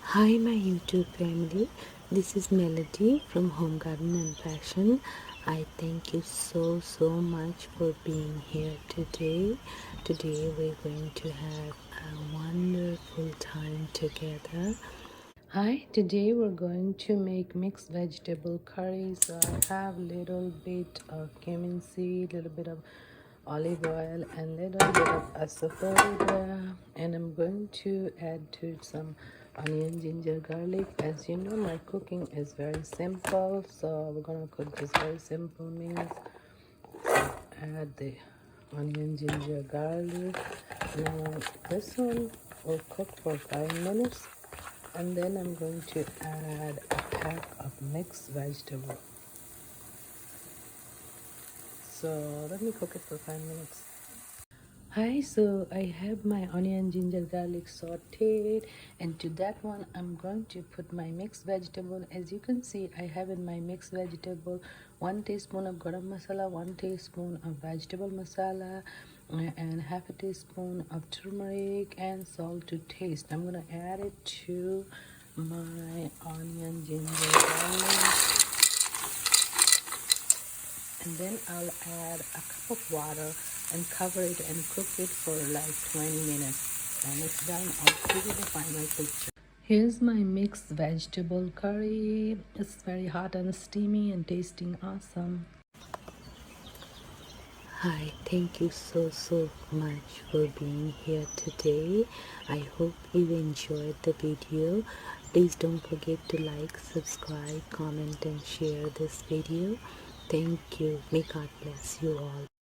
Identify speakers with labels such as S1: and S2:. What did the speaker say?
S1: Hi my YouTube family, this is Melody from Home Garden and Fashion. I thank you so much for being here today. Today we're going to have a wonderful time together. Hi, today we're going to make mixed vegetable curry. So I have little bit of cumin seed, little bit of olive oil and little bit of asafoetida, and I'm going to add to it some onion, ginger, garlic. As you know, my cooking is very simple, so we're gonna cook just very simple meals. Add the onion, ginger, garlic. Now this one will cook for 5 minutes, and then I'm going to add a pack of mixed vegetable. So let me cook it for 5 minutes. Hi, so I have my onion, ginger, garlic sauteed, and to that one I'm going to put my mixed vegetable. As you can see, I have in my mixed vegetable 1 teaspoon of garam masala, 1 teaspoon of vegetable masala, and half a teaspoon of turmeric and salt to taste. I'm gonna add it to my onion, ginger, garlic, and then I'll add a cup of water and cover it and cook it for like 20 minutes. When it's done, I'll give you the final picture. Here's my mixed vegetable curry. It's very hot and steamy and tasting awesome. Hi, thank you so much for being here today. I hope you enjoyed the video. Please don't forget to like, subscribe, comment and share this video. Thank you. May God bless you all.